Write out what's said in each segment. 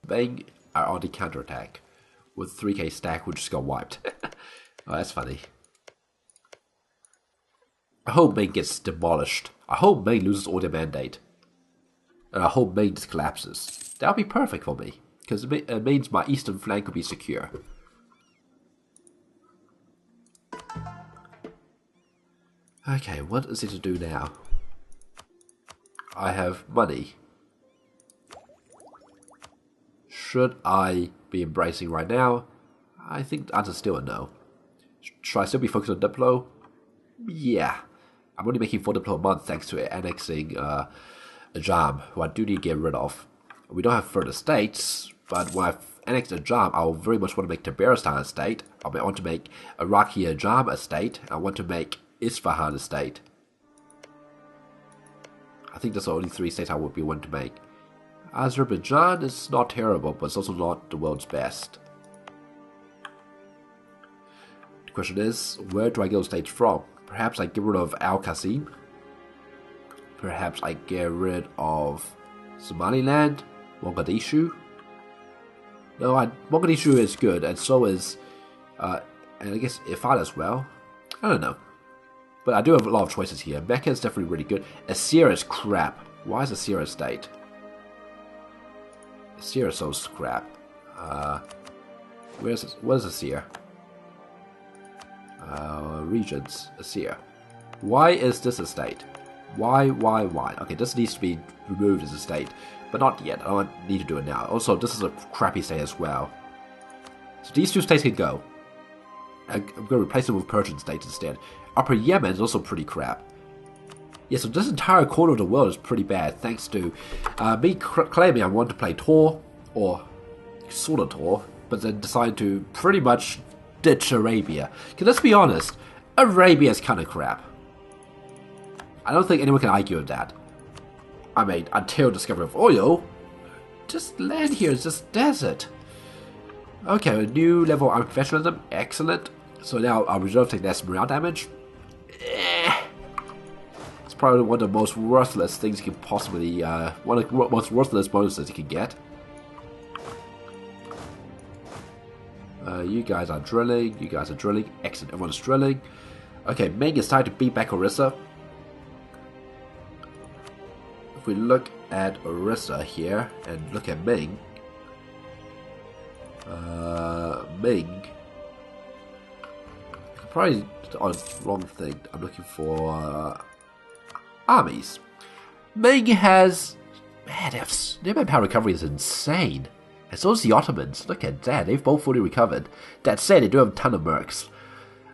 Ming are on the counterattack. With 3k stack, we just got wiped. Oh, that's funny. I hope Ming gets demolished. I hope Ming loses all their mandate. And I hope Ming just collapses. That would be perfect for me. Because it means my eastern flank will be secure. Okay, what is it to do now? I have money. Should I be embracing right now? I think the answer is still a no. Should I still be focused on Diplo? Yeah. I'm only making 4 Diplo a month thanks to annexing Ajam, who I do need to get rid of. We don't have further states, but when I've annexed Ajam, I will very much want to make Tabaristan a state. I want to make Iraqi Ajam a state. I want to make Isfahan a state. I think that's the only 3 states I would be willing to make. Azerbaijan is not terrible, but it's also not the world's best. The question is, where do I get those states from? Perhaps I get rid of Al-Qasim. Perhaps I get rid of Somaliland, Mogadishu. No, Mogadishu is good, and so is, and I guess Ifad as well. I don't know. But I do have a lot of choices here. Mecca is definitely really good. Assyria is crap. Why is Assyria a state? Assyria is so crap. What is Assyria? Regions. Assyria. Why is this a state? Why? Okay, this needs to be removed as a state. But not yet. I don't need to do it now. Also, this is a crappy state as well. So these 2 states can go. I'm going to replace them with Persian states instead. Upper Yemen is also pretty crap. Yeah, so this entire corner of the world is pretty bad, thanks to me claiming I want to play Tor, or sort of Tor, but then decided to pretty much ditch Arabia. Because let's be honest, Arabia is kind of crap. I don't think anyone can argue with that. I mean, until discovery of oil, just land here, it's just desert. Okay, a new level of professionalism, excellent. So now our reserve take less morale damage. It's probably one of the most worthless things you can possibly, one of the most worthless bonuses you can get. You guys are drilling, excellent, everyone's drilling. Okay, Ming is time to beat back Orissa. If we look at Orissa here, and look at Ming, probably on the wrong thing. I'm looking for armies. Ming has, man, their manpower recovery is insane. And so is the Ottomans. Look at that, they've both fully recovered. That said, they do have a ton of mercs,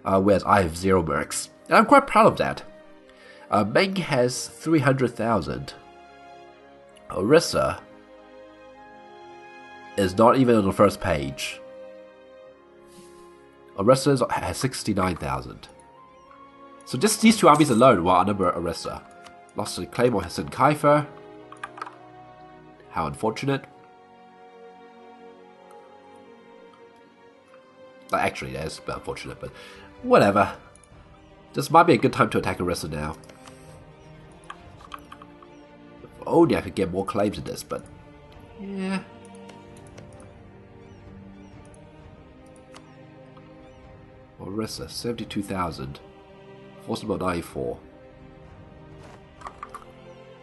whereas I have 0 mercs. And I'm quite proud of that. Ming has 300,000. Orissa is not even on the first page. Orissa has 69,000. So just these 2 armies alone will outnumber Orissa. Lost to Claymore Hassan Kaifer. How unfortunate. Actually, that's unfortunate, but whatever. This might be a good time to attack Orissa now. If only I could get more claims in this, but yeah. Orissa, 72,000. Force about 94.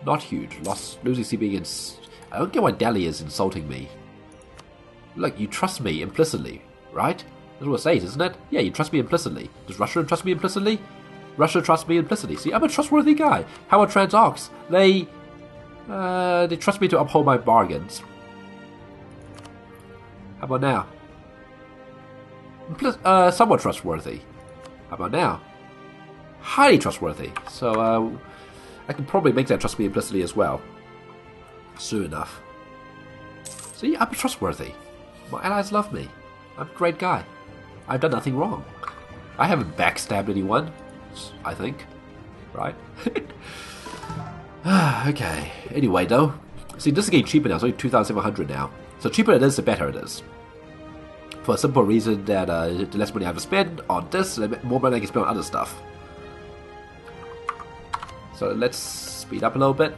Not huge. Losing CB against... I don't get why Delhi is insulting me. Look, you trust me implicitly, right? That's what it says, isn't it? Yeah, you trust me implicitly. Does Russia trust me implicitly? Russia trusts me implicitly. See, I'm a trustworthy guy. How are Transox? They trust me to uphold my bargains. How about now? Somewhat trustworthy. How about now? Highly trustworthy. So, I can probably make that trust me implicitly as well. Soon enough. See, I'm trustworthy. My allies love me. I'm a great guy. I've done nothing wrong. I haven't backstabbed anyone, I think. Right? Okay. Anyway, though. See, this is getting cheaper now. It's only 2,700 now. So cheaper it is, the better it is. For a simple reason that the less money I have to spend on this, the more money I can spend on other stuff. So let's speed up a little bit.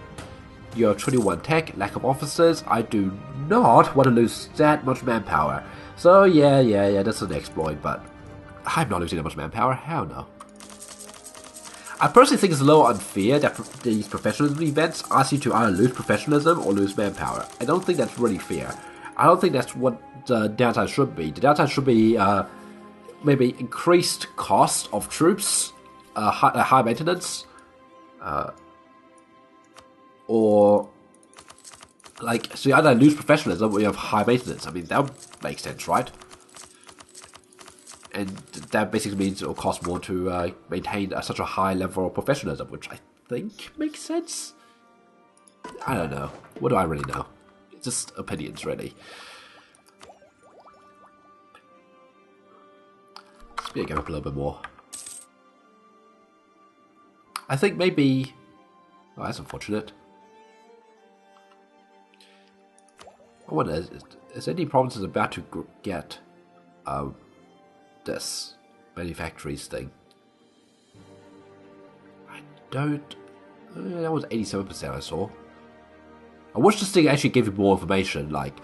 You have 21 tech, lack of officers. I do not want to lose that much manpower. So yeah, that's an exploit, but I'm not losing that much manpower. Hell no. I personally think it's a little unfair that these professionalism events ask you to either lose professionalism or lose manpower. I don't think that's really fair. I don't think that's what the downside should be. The downside should be maybe increased cost of troops, high maintenance, or like, so you either lose professionalism or you have high maintenance. I mean, that would make sense, right? And that basically means it will cost more to maintain such a high level of professionalism, which I think makes sense. I don't know. What do I really know? It's just opinions, really. Speed game up a little bit more. I think maybe... Oh, that's unfortunate. I wonder, is any provinces about to get this manufactories thing? I don't... that was 87% I saw. I wish this thing actually gave you more information, like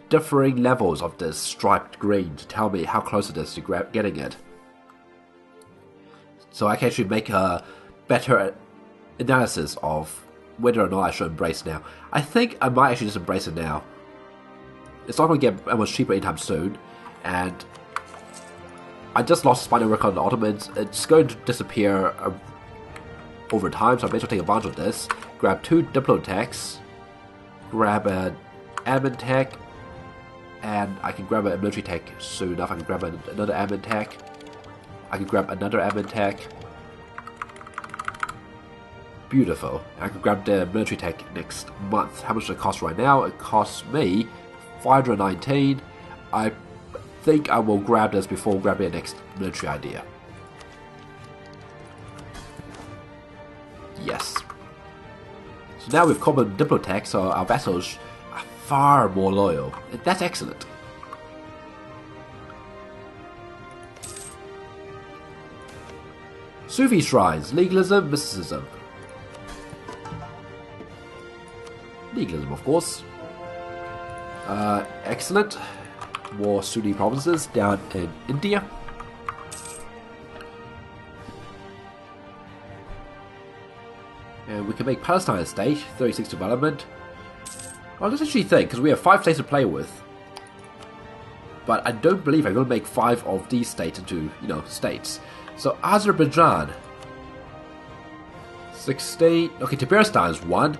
differing levels of this striped green to tell me how close it is to getting it. So I can actually make a better analysis of whether or not I should embrace now. I think I might actually just embrace it now. It's not going to get much cheaper anytime soon, and I just lost Spinal Record on the Ottomans. It's going to disappear over time, so I may as well take advantage of this. Grab 2 Diplo techs, grab an admin tech, and I can grab a military tech soon enough. I can grab another admin tech. I can grab another admin tech. Beautiful. I can grab the military tech next month. How much does it cost right now? It costs me 519. I think I will grab this before grabbing the next military idea. Yes. So now with common Diplotech, so our vassals are far more loyal. And that's excellent. Sufi shrines, legalism, mysticism. Legalism, of course. Excellent. More Sunni provinces down in India. And we can make Palestine a state, 36 development. Well, let's actually think, because we have 5 states to play with. But I don't believe I'm going to make 5 of these states into, states. So Azerbaijan, 16. Okay, Tabaristan is 1.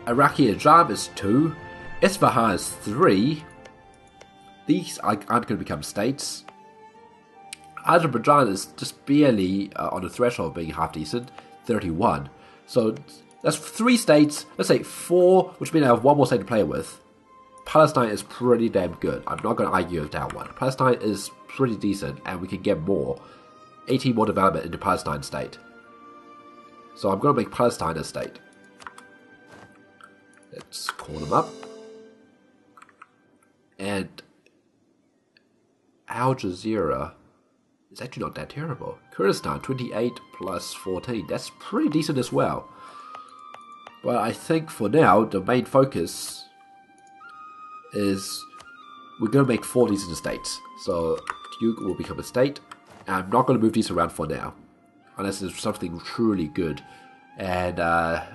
Iraqi Ajam is 2. Isfahan is 3. These aren't going to become states. Azerbaijan is just barely on the threshold of being half decent, 31. So that's 3 states, let's say 4, which means I have 1 more state to play with. Palestine is pretty damn good. I'm not going to argue with that one. Palestine is pretty decent, and we can get more. 18 more development into Palestine state. So I'm going to make Palestine a state. Let's call them up. And Al Jazeera is actually not that terrible. Kurdistan, 28 plus 14. That's pretty decent as well. But I think for now, the main focus is we're going to make 4 decent states. So Duke will become a state. And I'm not going to move these around for now. Unless there's something truly good. And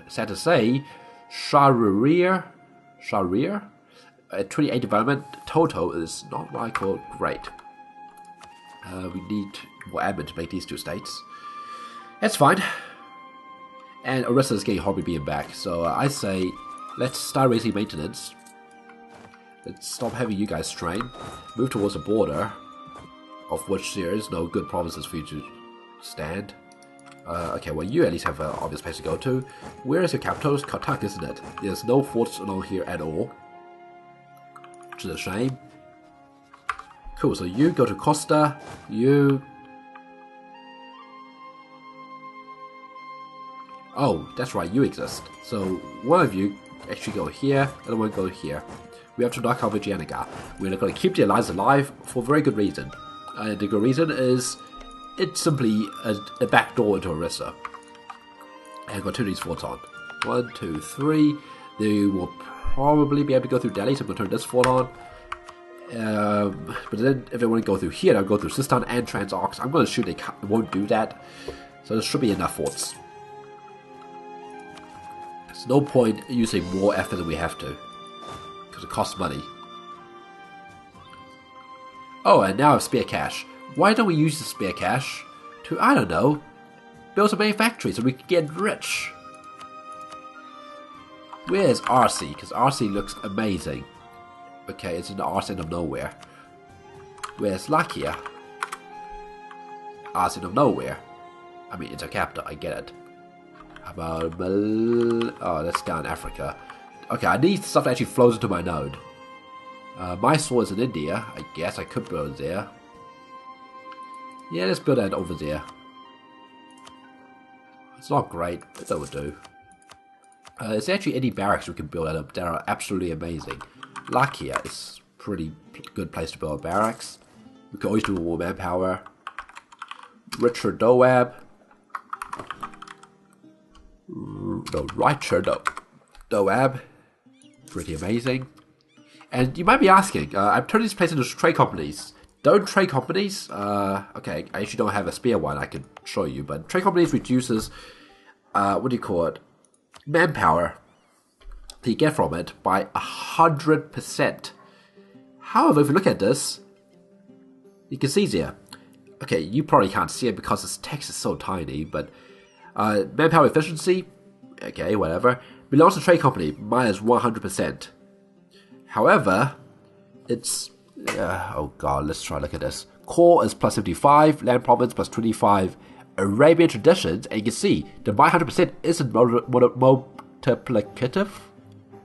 sad to say, Shahrir, at 28 development, total is not what I call great. We need more admin to make these 2 states. That's fine. And Orissa is getting Hobby being back. So I say, let's start raising maintenance. Let's stop having you guys train. Move towards the border, of which there is no good provinces for you to stand. Okay, well, you at least have an obvious place to go to. Where is your capital? It's Kartak, isn't it? There's no forts along here at all. Which is a shame. Cool, so you go to Costa. You... Oh, that's right, you exist. So, one of you actually go here, and one go here. We have to knock out Vijayanagar. We're going to keep the alliance alive for a very good reason. The good reason is it's simply a backdoor into Orissa. And got 2 of these forts on. 1, 2, 3. They will probably be able to go through Delhi, so I'm going to turn this fort on. But then if I want to go through here, I'll go through Sistan and Transox. I'm going to assume they won't do that. So there should be enough forts. There's no point using more effort than we have to, because it costs money. Oh, and now I have spare cash. Why don't we use the spare cash to, I don't know, build some manufactories so we can get rich? Where's RC? Because RC looks amazing. Okay, it's in the arse end of nowhere. Where's Lakia? Arse end of nowhere. I mean, it's a capital, I get it. How about oh, that's down Africa. Okay, I need stuff that actually flows into my node. Mysore is in India. I guess I could build it there. Yeah, let's build that over there. It's not great, but that would do. Is there actually any barracks we can build that are absolutely amazing? Lakia is a pretty good place to build barracks. We can always do more manpower. Richard Doab. No, Richard Doab. Pretty amazing. And you might be asking, I'm turning this place into trade companies. Don't trade companies, okay, I actually don't have a spare one I can show you, but trade companies reduces, what do you call it, manpower that you get from it by 100%. However, if you look at this, you can see there. Okay, you probably can't see it because this text is so tiny, but manpower efficiency, okay, whatever, belongs to trade company, minus 100%. However, it's, oh god, let's try to look at this. Core is plus 75, land province plus 25, Arabian traditions, and you can see the my 100% isn't multiplicative.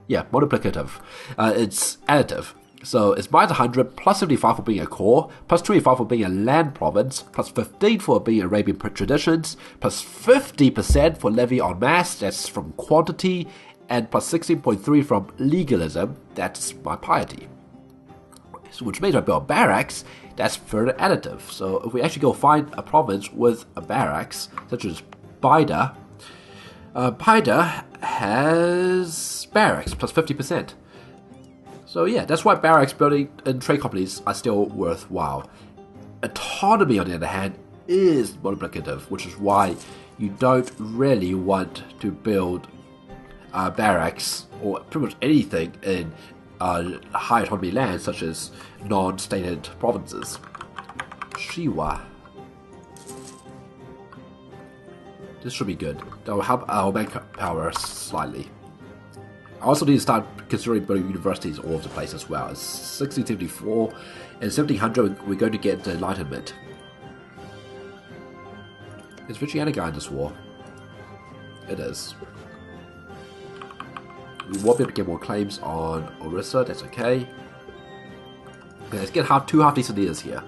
Yeah, multiplicative. It's additive. So it's minus 100 plus 75 for being a core, plus 25 for being a land province, plus 15 for being Arabian traditions, plus 50% for levy en masse, that's from quantity, and plus 16.3 from legalism, that's my piety. So which means I build barracks, that's further additive. So if we actually go find a province with a barracks, such as Baida, Baida has barracks plus 50%. So yeah, that's why barracks building in trade companies are still worthwhile. Autonomy, on the other hand, is multiplicative, which is why you don't really want to build barracks or pretty much anything in high autonomy lands such as non-stated provinces. Shiwa. This should be good. That will help our manpower slightly. I also need to start considering building universities all over the place as well. It's 1674 and 1700 we're going to get the Enlightenment. Is Vijayanagara in this war? It is. We won't be able to get more claims on Orissa, that's okay. Okay, let's get two half-decent leaders here.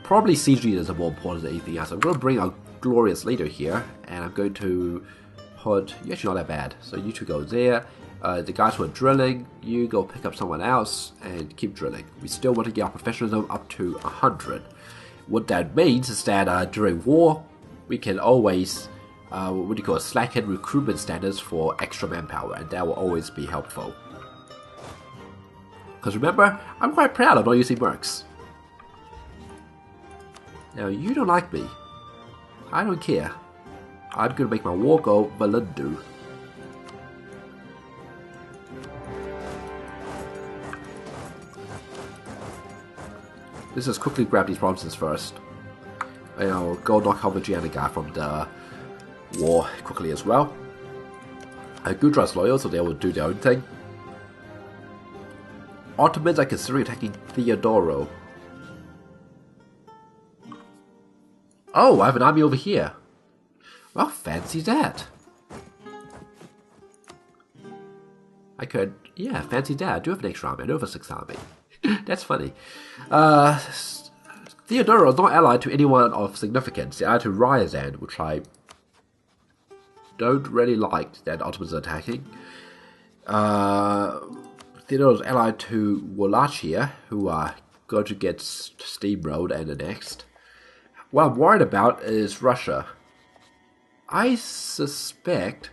Probably siege leaders are more important than anything else. I'm going to bring a glorious leader here, and I'm going to put... You're actually not that bad, so you two go there. The guys who are drilling, you go pick up someone else and keep drilling. We still want to get our professionalism up to 100. What that means is that during war, we can always... what do you call it, slacken recruitment standards for extra manpower, and that will always be helpful. Because remember, I'm quite proud of not using mercs. Now, you don't like me. I don't care. I'm gonna make my war go Valindu. Let's just quickly grab these provinces first. And I'll go knock out the Gianna guy from the war quickly as well. Gudra's loyal, so they will do their own thing. Ottomans are considering attacking Theodoro. Oh, I have an army over here. Well, fancy that. I could, yeah, fancy that. I do have an extra army. I do have a 6th army. That's funny. Theodoro is not allied to anyone of significance. They're allied to Ryazan, which I don't really like that Ottomans are attacking. Theodoro is allied to Wallachia, who are going to get steamrolled and annexed. What I'm worried about is Russia. I suspect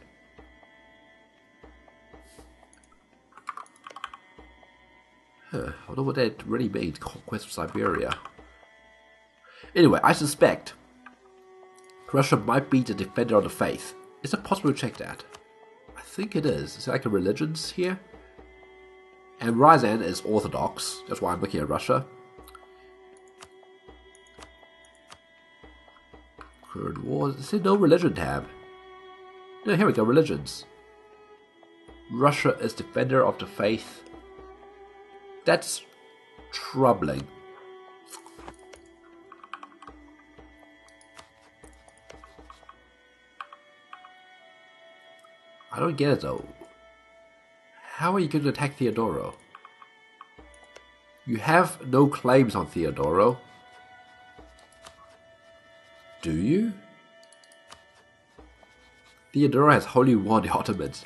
I don't know what that really means, conquest of Siberia. Anyway, I suspect Russia might be the defender of the faith. Is it possible to check that? I think it is. Is it like a religions here? And Ryazan is Orthodox. That's why I'm looking at Russia. Current wars. Is there no religion tab? No, here we go. Religions. Russia is defender of the faith. That's troubling. I don't get it though. How are you going to attack Theodoro? You have no claims on Theodoro. Do you? Theodoro has wholly won the Ottomans.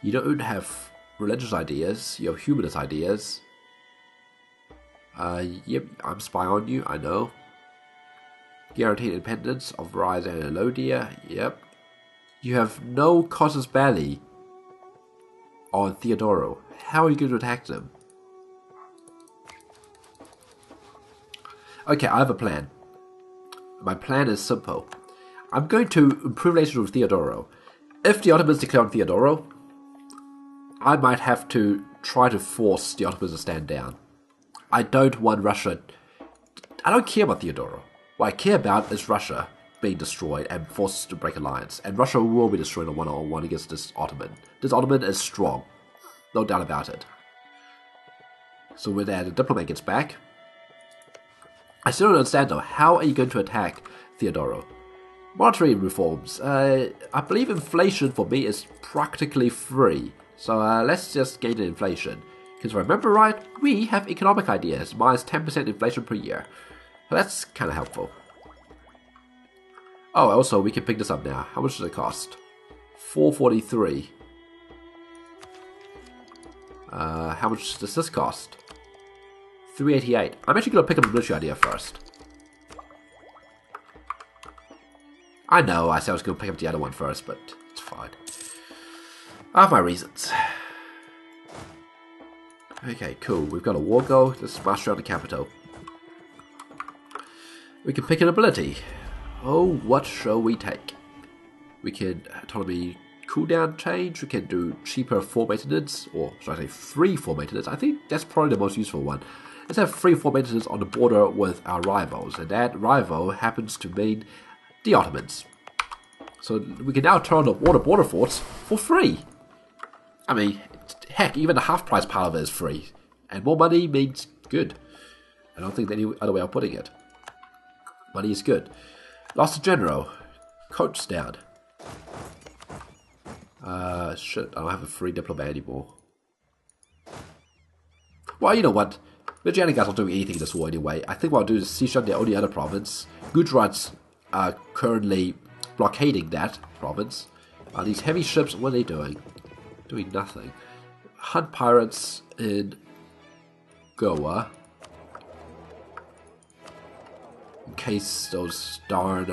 You don't have religious ideas, you have humanist ideas. Yep, I'm spying on you, I know. Guaranteed independence of Ryazan and Lothian, yep. You have no casus belli on Theodoro. How are you going to attack them? Okay, I have a plan. My plan is simple. I'm going to improve relations with Theodoro. If the Ottomans declare on Theodoro, I might have to try to force the Ottomans to stand down. I don't want Russia... I don't care about Theodoro. What I care about is Russia being destroyed and forced to break alliance. And Russia will be destroyed on one-on-one against this Ottoman. This Ottoman is strong. No doubt about it. So when the diplomat gets back... I still don't understand though. How are you going to attack Theodoro? Monetary reforms. I believe inflation for me is practically free. So let's just gain an inflation. Because if I remember right, we have economic ideas. Minus 10% inflation per year. So that's kind of helpful. Oh, also, we can pick this up now. How much does it cost? 443. How much does this cost? 388. I'm actually going to pick up the military idea first. I know, I said I was going to pick up the other one first, but it's fine. I have my reasons. Okay, cool. We've got a war goal. Let's smash around the capital. We can pick an ability. Oh, what shall we take? We can autonomy cooldown change. We can do cheaper full maintenance, or should I say free full maintenance. I think that's probably the most useful one. Let's have free full maintenance on the border with our rivals, and that rival happens to mean the Ottomans. So we can now turn the border forts for free. I mean, heck, even the half price part of it is free. And more money means good. I don't think there's any other way of putting it. Money is good. Lost a general. Coach down. Shit, I don't have a free diplomat anymore. Well, you know what? The Janet guys aren't doing anything in this war anyway. I think what I'll do is siege on the only other province. Gujarat's currently blockading that province. These heavy ships, what are they doing? Doing nothing. Hunt pirates in Goa. In case those darn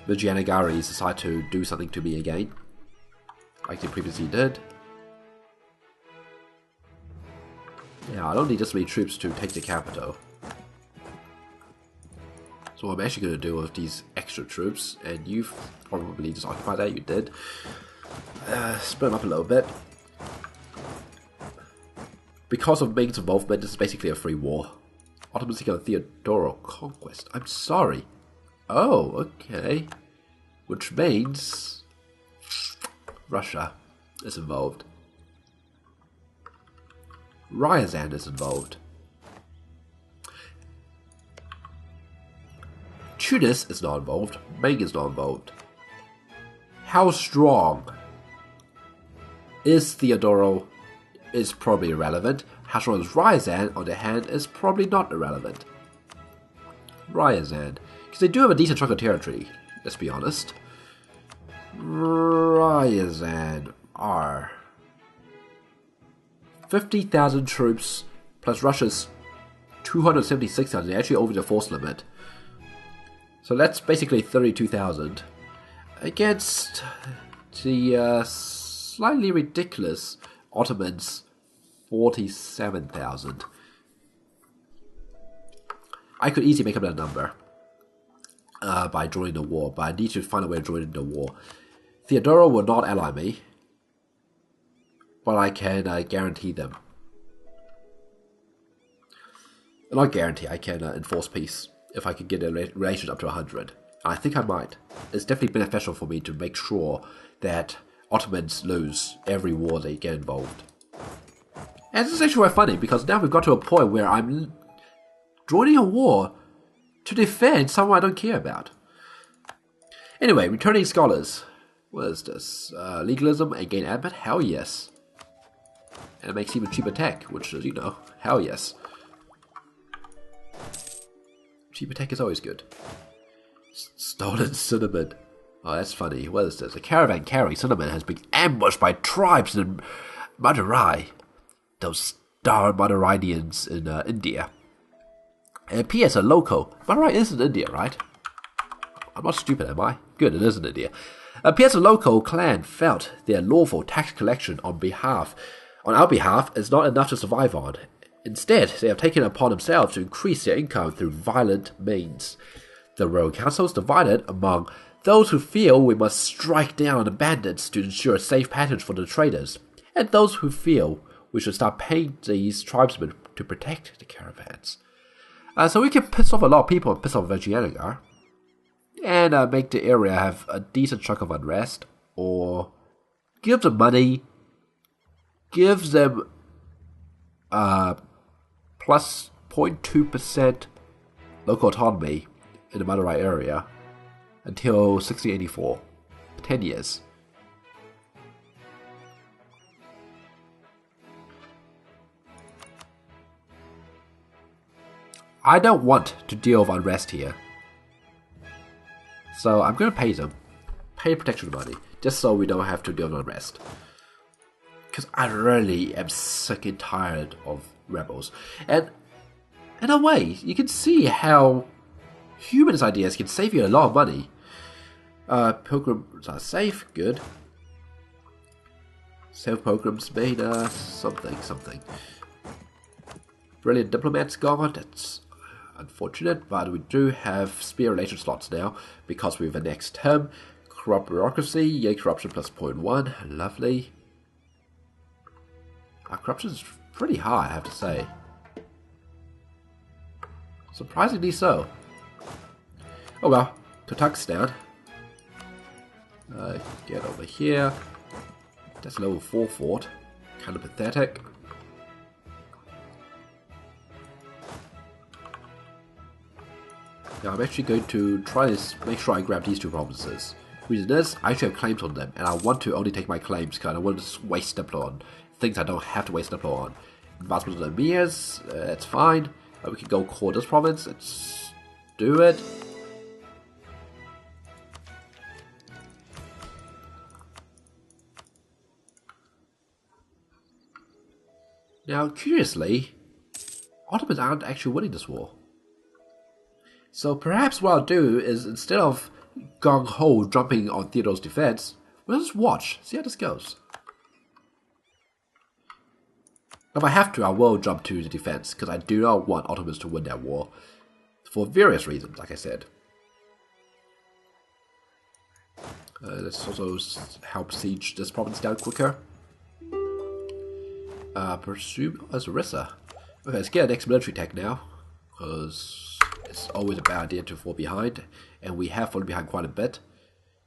Vijayanagaris decide to do something to me again. Like they previously did. Yeah, I don't need this many troops to take the capital. So what I'm actually going to do with these extra troops, and you've probably just occupied that, you did. Split them up a little bit. Because of means of movement, this is basically a free war. Ottomans take on Theodoro conquest. I'm sorry. Oh, okay. Which means Russia is involved. Ryazan is involved. Tunis is not involved. Ming is not involved. How strong is Theodoro is probably irrelevant. How strong is Ryazan, on the other hand, is probably not irrelevant. Ryazan. Because they do have a decent chunk of territory, let's be honest. Ryazan are 50,000 troops plus Russia's 276,000. They're actually over the force limit. So that's basically 32,000 against the slightly ridiculous Ottomans 47,000. I could easily make up that number by joining the war, but I need to find a way of joining the war. Theodora will not ally me, but I can guarantee them. Not guarantee, I can enforce peace if I can get a relation up to 100. And I think I might. It's definitely beneficial for me to make sure that Ottomans lose every war they get involved. And this is actually quite funny, because now we've got to a point where I'm joining a war to defend someone I don't care about. Anyway, returning scholars. What is this? Legalism and gain admit? Hell yes. And it makes even cheaper tech, which is, you know, hell yes. Cheaper tech is always good. Stolen cinnamon. Oh, that's funny. What is this? A caravan carrying cinnamon has been ambushed by tribes in Madurai. Those star Maduraidians in India. And P.S. a local. Madurai is in India, right? I'm not stupid, am I? Good, it is in India. P.S. a local clan felt their lawful tax collection on our behalf is not enough to survive on. Instead, they have taken it upon themselves to increase their income through violent means. The royal council is divided among those who feel we must strike down the bandits to ensure a safe passage for the traders, and those who feel we should start paying these tribesmen to protect the caravans. So we can piss off a lot of people and piss off Vajrayanagar, and make the area have a decent chunk of unrest, or give them money, give them plus 0.2% local autonomy in the Madurai area until 1684. 10 years. I don't want to deal with unrest here. So I'm going to pay them. Pay protection money. Just so we don't have to deal with unrest. Because I really am sick and tired of rebels. And in a way, you can see how humanist ideas can save you a lot of money. Pilgrims are safe. Good. Save pilgrims made something. Brilliant diplomats gone. That's unfortunate, but we do have spear relation slots now because we've annexed him. Corrupt bureaucracy, yay, corruption plus 0.1, lovely. Our corruption is pretty high, I have to say. Surprisingly so. Oh well, Kazakhstan. Get over here. That's level 4 fort. Kind of pathetic. Now I'm actually going to try to make sure I grab these two provinces. Reason is, I actually have claims on them, and I want to only take my claims because I don't want to just waste diplo on things I don't have to waste diplo on. Advancement of the emirs, it's fine. We can go core this province, let's do it. Now, curiously, Ottomans aren't actually winning this war. So perhaps what I'll do is, instead of gung-ho jumping on Theodore's defense, we'll just watch, see how this goes. If I have to, I will jump to the defense, because I do not want Ottomans to win that war. For various reasons, like I said. Let's also help siege this province down quicker. Pursue Azarissa. Okay, let's get an next military tech now, because it's always a bad idea to fall behind, and we have fallen behind quite a bit.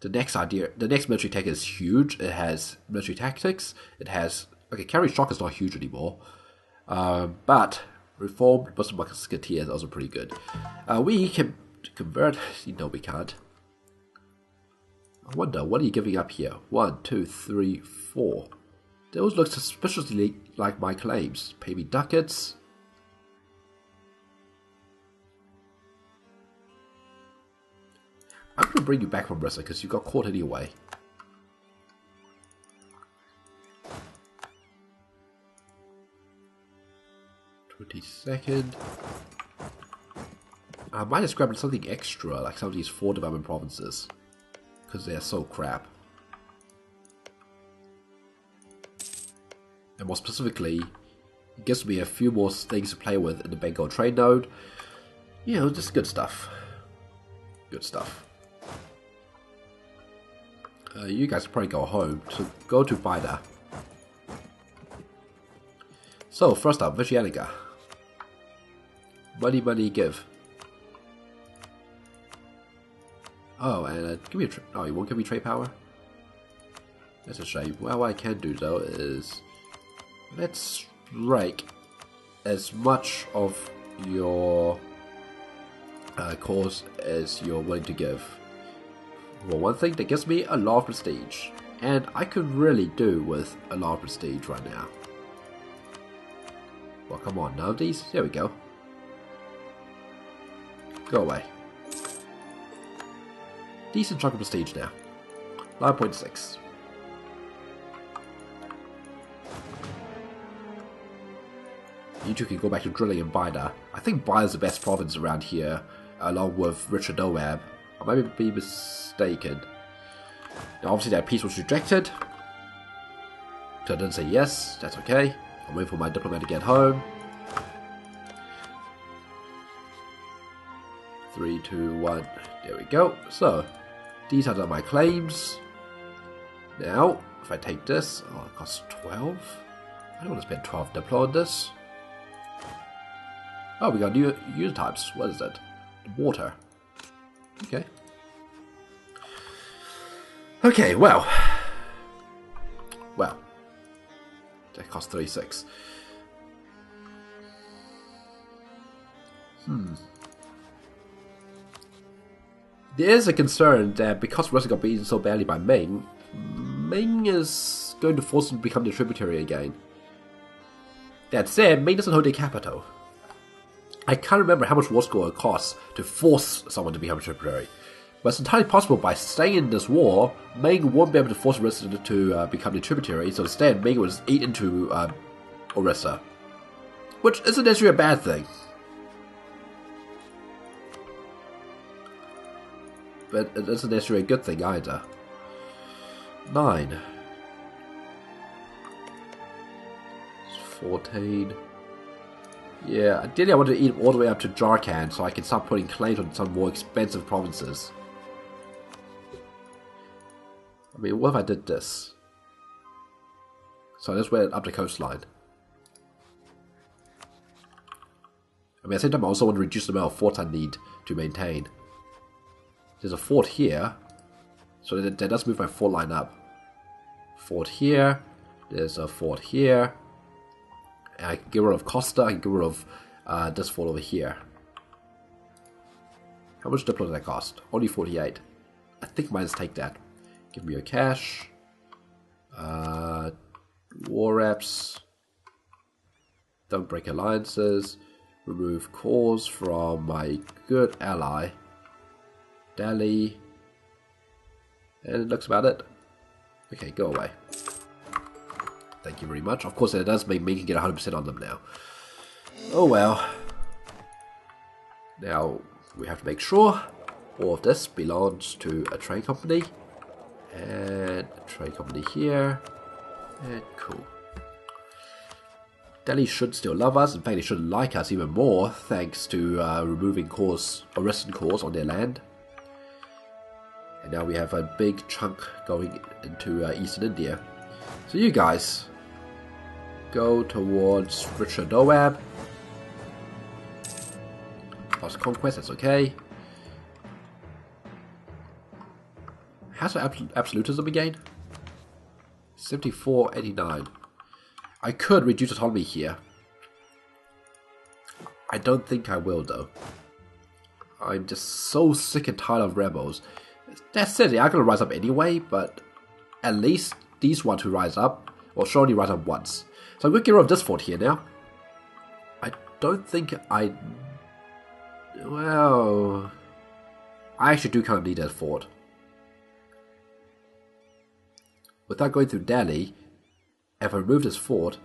The next military tech is huge. It has military tactics. It has, okay, carry shock is not huge anymore, but reformed Muslim musketeer is also pretty good. We can convert. No, we can't. I wonder, what are you giving up here? 1, 2, 3, 4. Those look suspiciously like my claims. Pay me ducats. I'm going to bring you back from Rissa because you got caught anyway. $22nd. I might have grabbed something extra, like some of these 4 development provinces, because they're so crap. And more specifically, It gives me a few more things to play with in the Bengal trade node. You know, just good stuff. Good stuff. You guys can probably go home, so go to Bida. So, first up, Vishyanaga. Money, money, give. Oh, and give me a oh, you won't give me trade power? That's a shame. Well, what I can do though is let's strike as much of your cause as you're willing to give. Well, one thing that gives me a lot of prestige, and I could really do with a lot of prestige right now. Well, come on, none of these? There we go. Go away. Decent chunk of prestige now. 9.6. You two can go back to drilling in Bida. I think Bida's the best province around here, along with Richard Doab. I might be mistaken. Now, obviously that peace was rejected. So I didn't say yes, that's okay. I'm waiting for my diplomat to get home. 3, 2, 1. There we go. So, these are my claims. Now, if I take this, oh, it costs 12. I don't want to spend 12 diplo on this. Oh, we got new user types. What is that? Water. Okay. Okay, well. Well. That costs 36. There is a concern that because Russia got beaten so badly by Ming, Ming is going to force him to become the tributary again. That said, Ming doesn't hold a capital. I can't remember how much war score it costs to force someone to become a tributary. But it's entirely possible by staying in this war, Ming won't be able to force Orissa to become the tributary, so instead Ming will just eat into Orissa. Which isn't necessarily a bad thing. But it isn't necessarily a good thing either. 9. 14. Yeah, ideally I want to eat all the way up to Jharkhand so I can start putting claims on some more expensive provinces. I mean, what if I did this? So this went up the coastline. I mean, at the same time I also want to reduce the amount of forts I need to maintain. There's a fort here, so that does move my fort line up. Fort here, there's a fort here. And I can get rid of Costa, I can get rid of this fort over here. How much diplo did that cost? Only 48. I think I might just take that. Give me your cash. War reps. Don't break alliances. Remove cause from my good ally. Delhi. And it looks about it. Okay, go away. Thank you very much. Of course, it does make me get 100% on them now. Oh well. Now, we have to make sure all of this belongs to a train company. And a train company here. And cool. Delhi should still love us. In fact, they should like us even more thanks to removing Orissan cores on their land. And now we have a big chunk going into Eastern India. So you guys go towards Richard Doab. Lost conquest, that's okay. How's the absolutism again? 74.89. I could reduce autonomy here. I don't think I will though. I'm just so sick and tired of rebels. That said, they are going to rise up anyway, but at least these ones who rise up will surely rise up once. So I'm going to get rid of this fort here now. I don't think well, I actually do kind of need that fort. Without going through Delhi, if I remove this fort...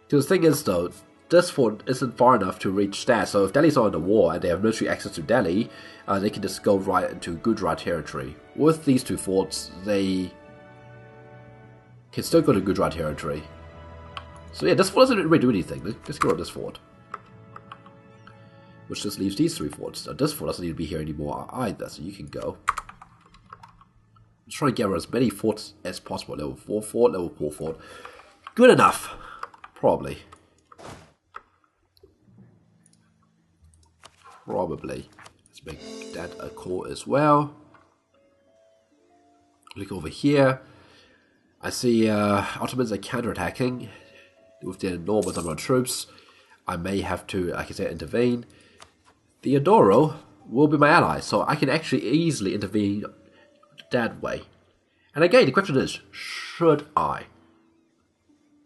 Because the thing is though, this fort isn't far enough to reach that, so if Delhi's not in the war and they have military access to Delhi, they can just go right into Gujarat territory. With these two forts, they Can still go to Gujarat territory. So yeah, this fort doesn't really do anything. Let's go on this fort. Which just leaves these 3 forts. Now this fort doesn't need to be here anymore either, so you can go. I'm trying to get rid of as many forts as possible. Level 4 fort, level 4 fort. Good enough. Probably. Let's make that a core as well. Look over here. I see Ottomans are counterattacking with their enormous number of troops. I may have to, like I said, intervene. Theodoro will be my ally, so I can actually easily intervene that way. And again, the question is, should I?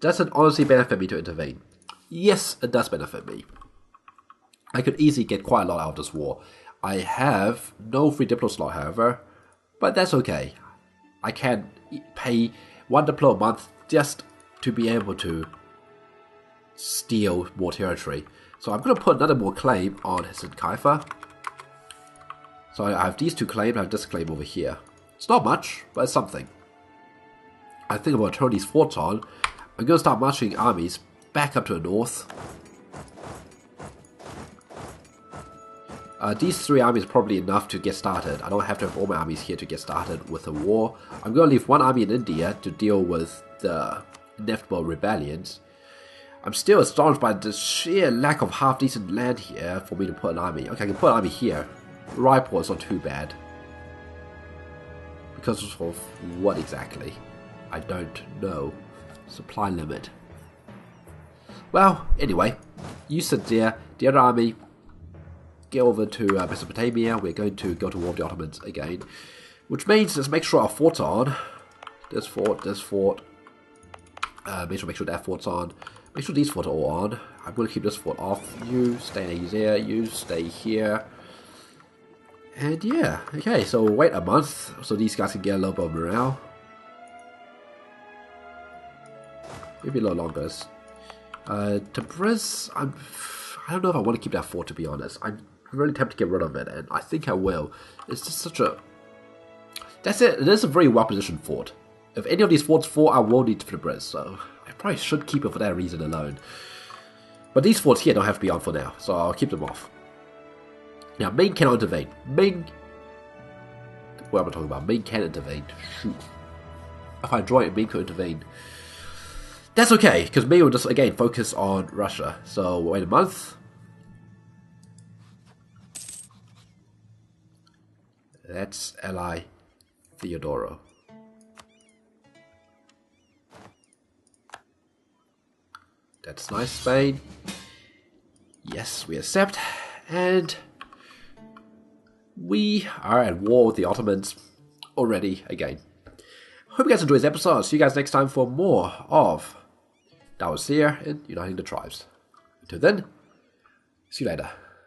Does it honestly benefit me to intervene? Yes, it does benefit me. I could easily get quite a lot out of this war. I have no free Diplo slot, however, but that's okay. I can pay 1 Diplo a month just to be able to steal more territory. So I'm going to put another more claim on St. Kaifa. So I have these 2 claims, I have this claim over here. It's not much, but it's something. I think I'm going to turn these forts on. I'm going to start marching armies back up to the north. These 3 armies are probably enough to get started. I don't have to have all my armies here to get started with a war. I'm going to leave 1 army in India to deal with the inevitable rebellions. I'm still astonished by the sheer lack of half-decent land here for me to put an army. Okay, I can put an army here. Raipur is not too bad. Because of what exactly? I don't know. Supply limit. Well, anyway. You sit there. The other army, get over to Mesopotamia. We're going to go to war with the Ottomans again. Which means, let's make sure our forts are on. This fort, this fort. Make sure that fort's on. Make sure these forts are all on. I'm going to keep this fort off. You stay there, you stay here. And yeah, okay, so wait a month so these guys can get a little bit of morale. Maybe a little longer. Tabriz, I don't know if I want to keep that fort, to be honest. I'm really tempted to get rid of it, and I think I will. It's just such a... That's it, it is a very well-positioned fort. If any of these forts fall, I will need Tabriz, so I probably should keep it for that reason alone. But these forts here don't have to be on for now, so I'll keep them off. Now, Ming cannot intervene. Ming... What am I talking about? Ming can intervene. Shoot. If I draw it, Ming could intervene. That's okay, because Ming will just, again, focus on Russia. So, wait a month. Let's ally Theodoro. That's nice, Spain. Yes, we accept. And we are at war with the Ottomans already again. Hope you guys enjoyed this episode. See you guys next time for more of Dawasir and Uniting the Tribes. Until then, see you later.